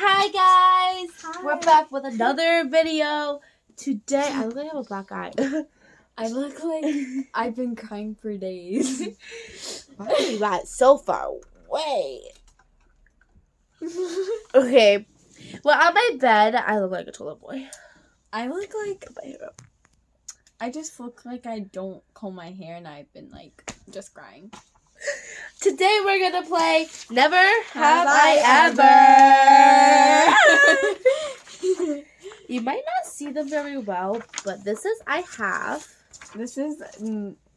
Hi guys! Hi. We're back with another video. Today, I look like I have a black eye. I look like I've been crying for days. Why are you guys so far away? Okay. Well, on my bed, I look like a toilet boy. I look like I just look like I don't comb my hair and I've been like just crying. Today we're gonna play Never Have I Ever. You might not see them very well, but this is I have. This is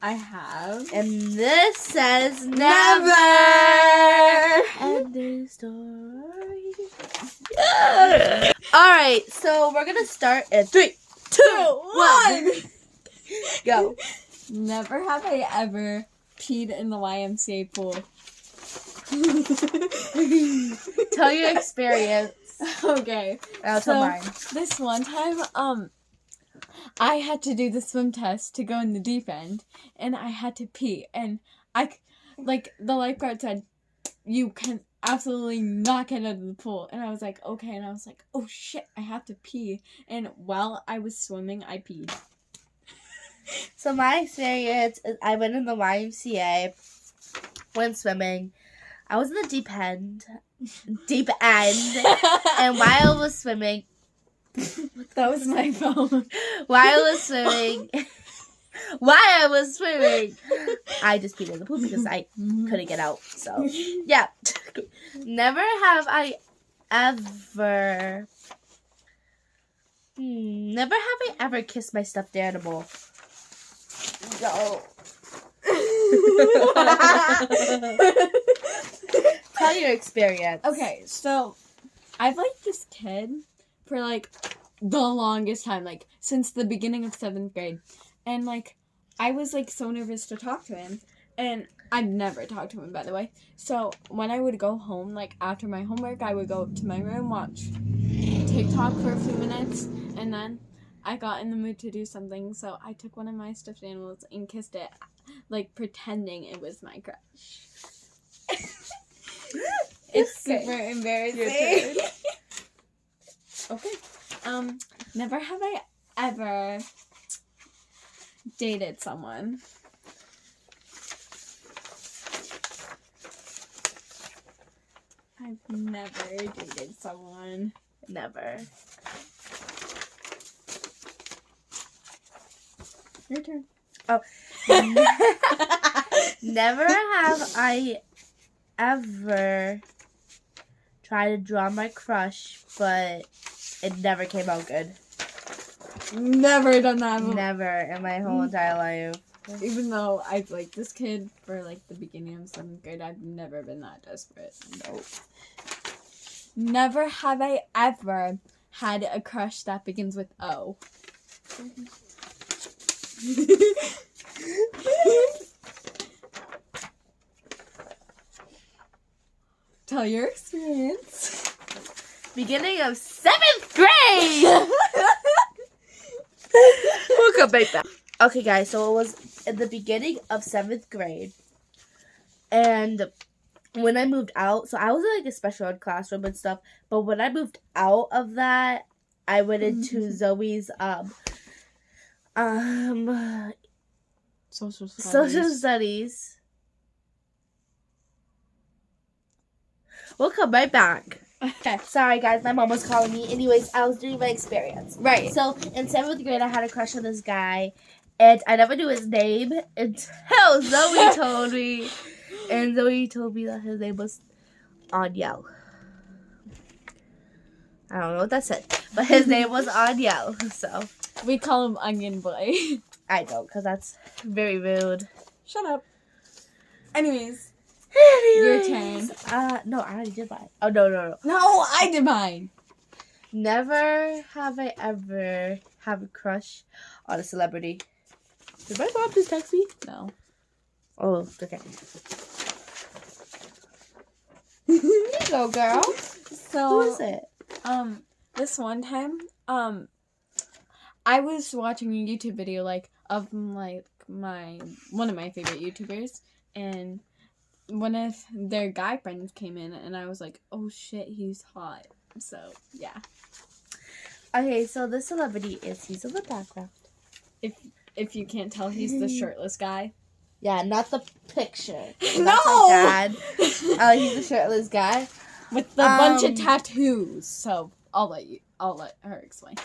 I have. And this says never. Ending story. Alright, so we're gonna start in 3, 2, 1. Go. Never have I ever peed in the YMCA pool. Tell your experience. Okay. I'll tell mine. This one time, I had to do the swim test to go in the deep end, and I had to pee, and the lifeguard said, you can absolutely not get out of the pool, and I was like, okay, and I was like, oh shit, I have to pee, and while I was swimming, I peed. So my experience is I went in the YMCA, went swimming. I was in the deep end, and while I was swimming, That was my phone. While I was swimming, I just peed in the pool because I couldn't get out. So, yeah. Never have I ever kissed my stuffed animal. No. Tell your experience. Okay, so I've liked this kid for like the longest time, like since the beginning of 7th grade. And like I was like so nervous to talk to him. And I'd never talked to him, by the way. So when I would go home, like after my homework, I would go to my room, watch TikTok for a few minutes, and then I got in the mood to do something, so I took one of my stuffed animals and kissed it, like pretending it was my crush. It's super embarrassing. Okay. Never have I ever dated someone. I've never dated someone. Never. Your turn. Oh. Never have I ever tried to draw my crush, but it never came out good. Never done that. Never in my whole entire life. Even though I've liked this kid for like the beginning of 7th grade, I've never been that desperate. Nope. Never have I ever had a crush that begins with O. Tell your experience. Beginning of 7th grade! We'll come back down. Okay, guys, so it was in the beginning of 7th grade. And when I moved out, so I was in like a special ed classroom and stuff, but when I moved out of that, I went into Zoe's Social studies. We'll come right back. Okay. Sorry, guys, my mom was calling me. Anyways, I was doing my experience. Right. So in 7th grade, I had a crush on this guy, and I never knew his name until Zoe told me. And Zoe told me that his name was Aniel. I don't know what that said, but his name was Aniel. So we call him Onion Boy. I don't, because that's very rude. Shut up. Anyways. Your turn. No, I already did mine. Oh, no. No, I did mine. Never have I ever have a crush on a celebrity. Did my mom just text me? No. Oh, okay. Here you go, girl. So, who is it? This one time, I was watching a YouTube video, like, of, like, one of my favorite YouTubers, and one of their guy friends came in, and I was like, oh shit, he's hot. So, yeah. Okay, so the celebrity he's in the background. If you can't tell, he's the shirtless guy. Yeah, not the picture. No! That's my dad. He's the shirtless guy. With a bunch of tattoos. So, I'll let her explain.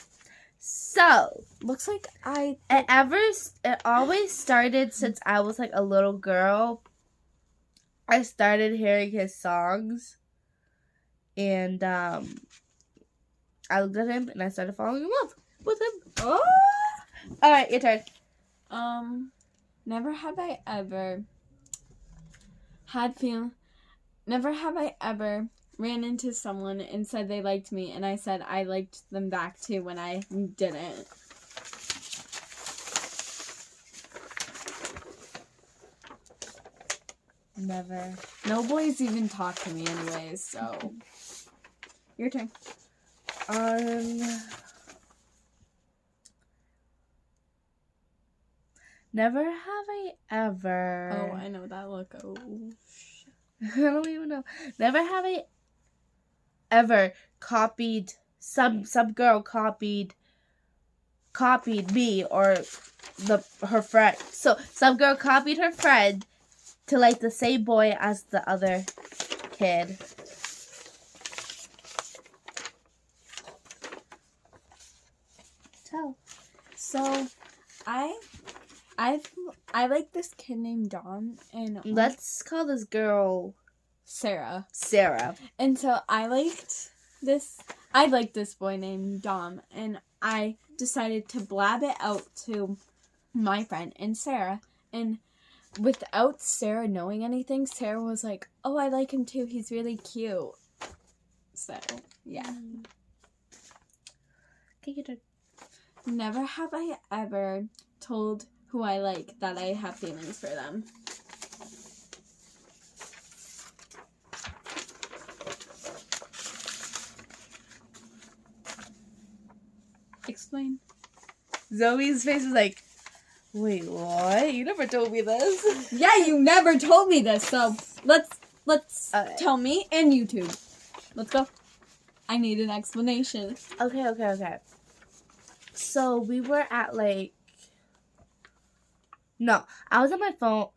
So, Looks like it always started since I was like a little girl. I started hearing his songs, and I looked at him and I started falling in love with him. Oh! All right, your turn. Never have I ever ran into someone and said they liked me, and I said I liked them back too when I didn't. Never. No boys even talk to me anyways, so. Your turn. Never have I ever. Oh, I know that look. Oh, I don't even know. Never have I ever copied some girl copied me or her friend. So some girl copied her friend to like the same boy as the other kid. Tell. So, I like this kid named Dom, and Let's call this girl Sarah. And so I liked this boy named Dom, and I decided to blab it out to my friend and Sarah, and without Sarah knowing anything, Sarah was like, "Oh, I like him too. He's really cute." So, yeah. Okay, your turn. Never have I ever told who I like that I have feelings for them. Explain. Zoe's face is like, wait, what? You never told me this. Yeah, you never told me this, so let's tell me and YouTube. Let's go. I need an explanation. Okay. So we were at like, no, I was on my phone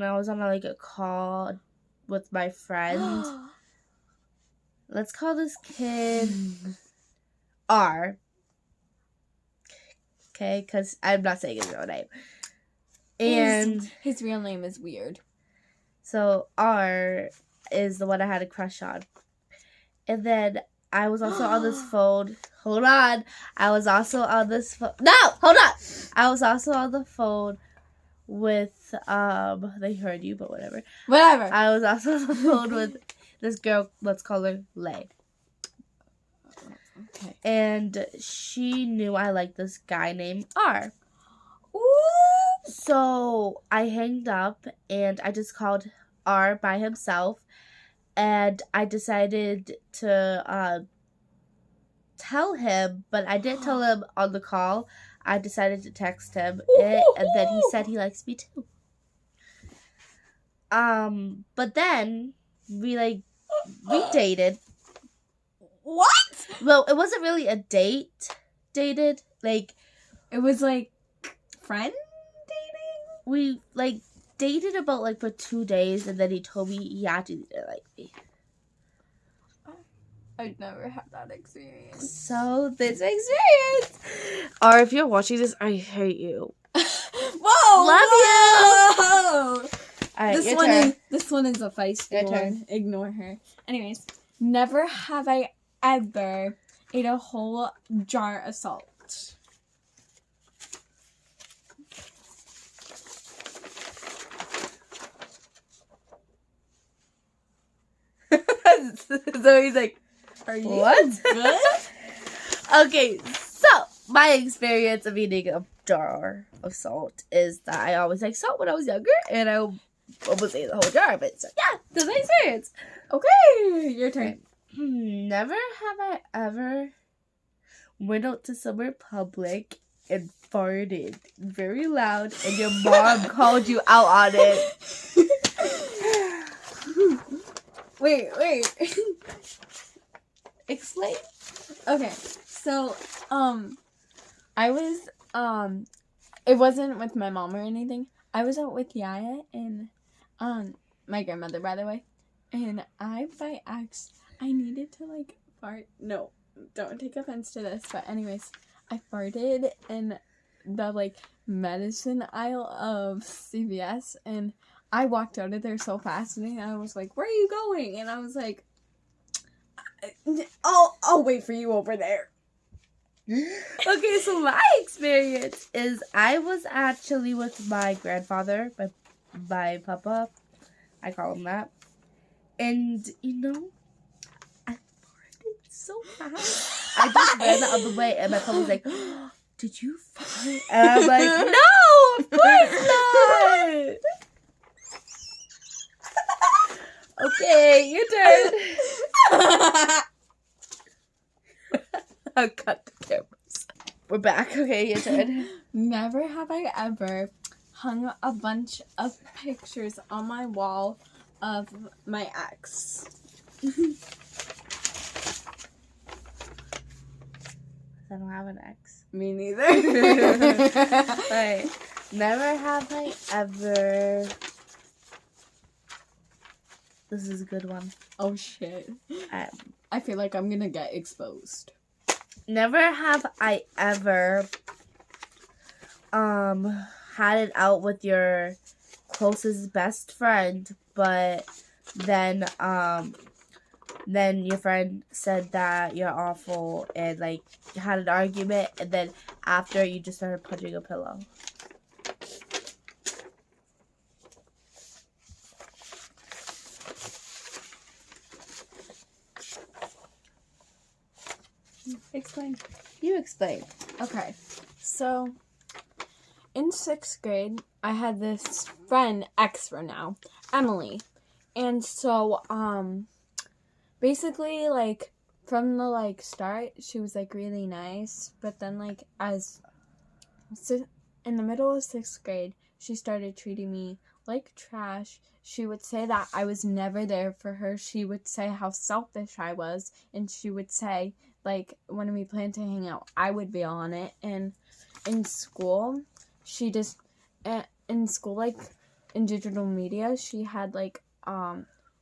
and I was on like a call with my friend. Let's call this kid R. Okay, because I'm not saying his real name. And his real name is weird. So R is the one I had a crush on. And then I was also on this phone. Hold on. I was also on this phone. No! Hold on! I was also on the phone with, they heard you, but whatever. I was also on the phone with this girl, let's call her Lay. Okay. And she knew I liked this guy named R. Ooh. So I hanged up and I just called R by himself. And I decided to tell him, but I didn't tell him on the call. I decided to text him it, and then he said he likes me too. But then we dated. What? Well, it wasn't really a date. Dated, like, it was like friend dating. We dated about for 2 days, and then he told me he actually didn't like me. I've never had that experience. So this experience, or if you're watching this, I hate you. Whoa! Love you. All right, this one is a feisty one. Ignore her. Anyways, never have I ever ate a whole jar of salt. So he's like, are you what? Good? Okay, so my experience of eating a jar of salt is that I always like salt when I was younger, and I almost ate the whole jar of it. So yeah, that's my experience. Okay, your turn. Never have I ever went out to somewhere public and farted very loud, and your mom called you out on it. Wait. Explain. Okay, so, I was, it wasn't with my mom or anything. I was out with Yaya and, my grandmother, by the way. And I needed to, like, fart. No, don't take offense to this. But anyways, I farted in the, like, medicine aisle of CVS. And I walked out of there so fast. And I was like, where are you going? And I was like, I'll wait for you over there. Okay, so my experience is I was actually with my grandfather, my papa, I call him that, and I farted so fast. I just ran the other way, and my papa was like, "Did you fart?" And I'm like, "No, of course not." Okay, your turn. I'll cut the cameras. We're back. Okay, your turn. Never have I ever hung a bunch of pictures on my wall of my ex. I don't have an ex. Me neither. Right. Never have I ever. This is a good one. Oh shit. I feel like I'm gonna get exposed. Never have I ever had it out with your closest best friend, but then your friend said that you're awful and like you had an argument, and then after you just started punching a pillow. Explain. You explain. Okay, so in 6th grade, I had this friend, ex for now, Emily. And so, basically, like, from the, like, start, she was, like, really nice. But then, like, in the middle of 6th grade, she started treating me like trash. She would say that I was never there for her. She would say how selfish I was. And she would say, like, when we planned to hang out, I would be on it. And in school, like, in digital media, she had, like,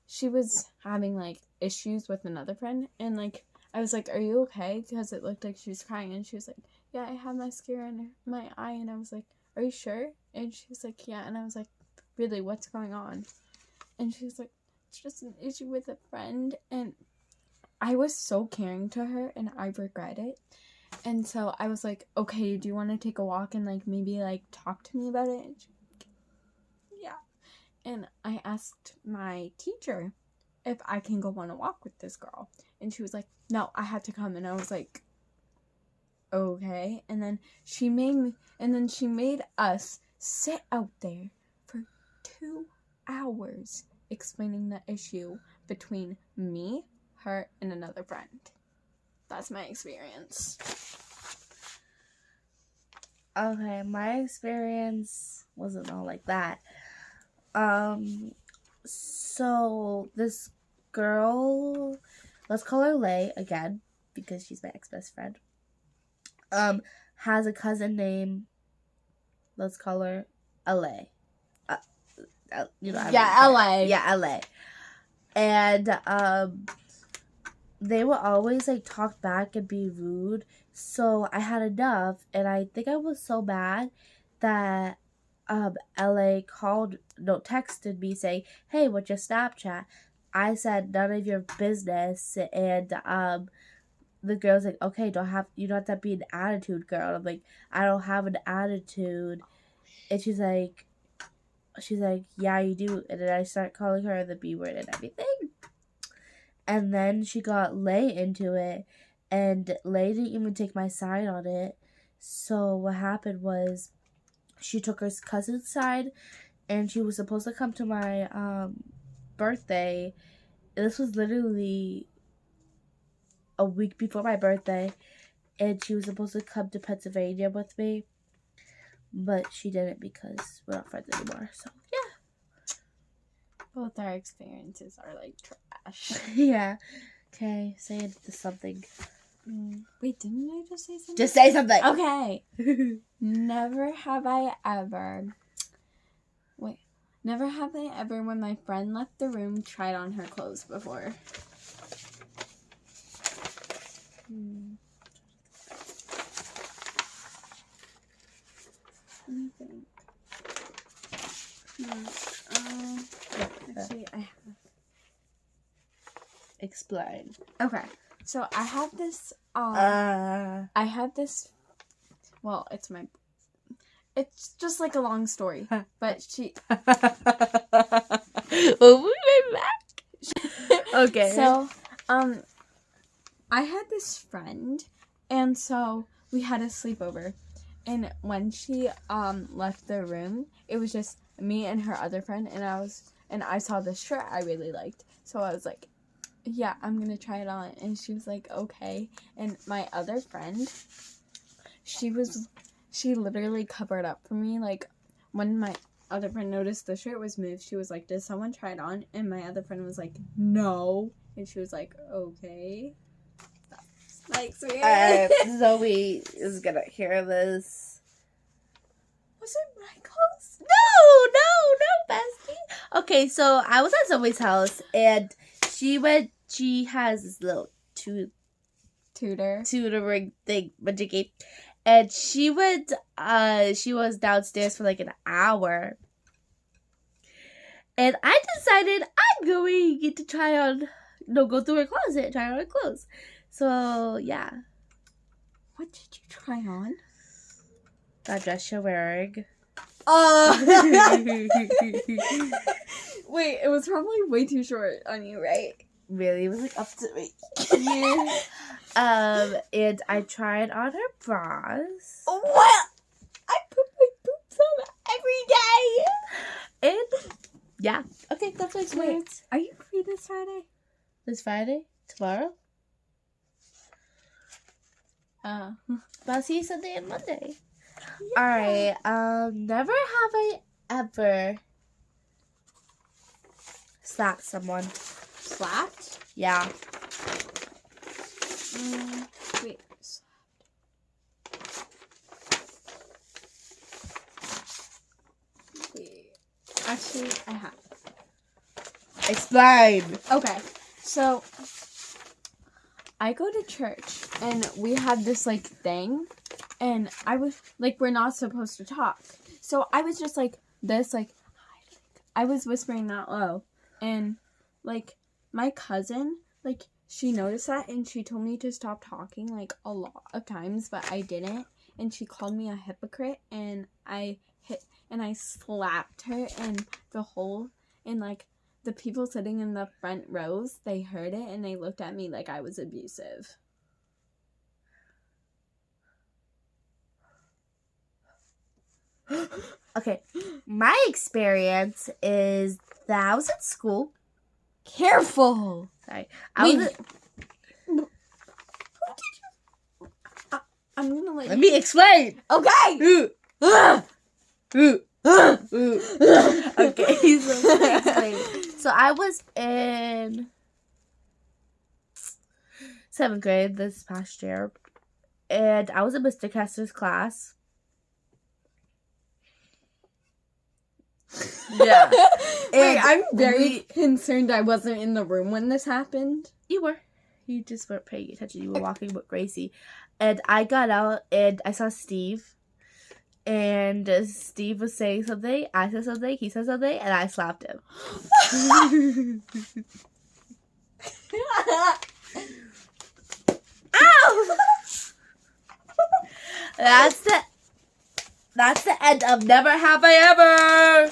she was having, like, issues with another friend. And, like, I was like, are you okay? Because it looked like she was crying. And she was like, yeah, I have mascara in my eye. And I was like, are you sure? And she was like, yeah. And I was like, really, what's going on? And she was like, it's just an issue with a friend. And I was so caring to her, and I regret it. And so I was like, okay, do you want to take a walk and, like, maybe, like, talk to me about it? And she was like, yeah. And I asked my teacher if I can go on a walk with this girl. And she was like, no, I had to come. And I was like, okay. And then she made us sit out there for 2 hours explaining the issue between me, her, and another friend. That's my experience. Okay, my experience wasn't all like that. So this girl, let's call her Lay again, because she's my ex-best friend, has a cousin named, let's call her LA. LA. Yeah, LA. And, they would always, like, talk back and be rude. So I had enough, and I think I was so mad that LA texted me saying, hey, what's your Snapchat? I said, none of your business. And the girl's like, okay, you don't have to be an attitude girl. I'm like, I don't have an attitude. And she's like, yeah, you do. And then I start calling her the B word and everything. And then she got Lay into it, and Lay didn't even take my side on it. So what happened was she took her cousin's side, and she was supposed to come to my birthday. This was literally a week before my birthday, and she was supposed to come to Pennsylvania with me, but she didn't because we're not friends anymore. So yeah. Both our experiences are, like, trash. Yeah. Okay, say something. Wait, didn't I just say something? Just say something. Okay. Never have I ever. Wait. Never have I ever, when my friend left the room, tried on her clothes before. Let me think. Actually, I have. Explain. Okay. So I have this. I have this. Well, it's just like a long story, but she. We'll be right back. Okay. So, I had this friend, and so we had a sleepover, and when she left the room, it was just me and her other friend, and I saw this shirt I really liked, so I was like, yeah, I'm gonna try it on, and she was like, okay, and my other friend, she literally covered up for me, like, when my other friend noticed the shirt was moved, she was like, did someone try it on? And my other friend was like, no, and she was like, okay. Like, sweet. Zoe is gonna hear this. Was it my clothes? No, bestie. Okay, so I was at Zoe's house, and she has this little tutoring thing, majiggy. And she was downstairs for like an hour. And I decided I'm going to go through her closet and try on her clothes. So, yeah. What did you try on? That dress you're wearing. Wait, it was probably way too short on you, right? Really, it was like up to me. And I tried on her bras. What? I put my boobs on every day. And yeah, okay, that's my experience. Are you free this Friday? This Friday? Tomorrow? But I'll see you Sunday and Monday. Yeah. Alright, never have I ever slapped someone. Slapped? Yeah. Wait. Wait. Actually, I have. Explain. Okay. So, I go to church, and we have this, like, thing, and I was, like, we're not supposed to talk. So, I was just, like, this, like, I was whispering that low, and, like, my cousin, like, she noticed that, and she told me to stop talking, like, a lot of times, but I didn't, and she called me a hypocrite, and I slapped her, and like, the people sitting in the front rows, they heard it, and they looked at me like I was abusive. Okay, my experience is that I was at school. Careful! Sorry. I'm gonna let me explain! Okay! Okay, so I was in 7th grade this past year, and I was in Mr. Kester's class. Yeah. Wait, I'm very concerned I wasn't in the room when this happened. You were. You just weren't paying attention. You were walking with Gracie. And I got out, and I saw Steve. And Steve was saying something, I said something, he said something, and I slapped him. Ow! That's the end of Never Have I Ever.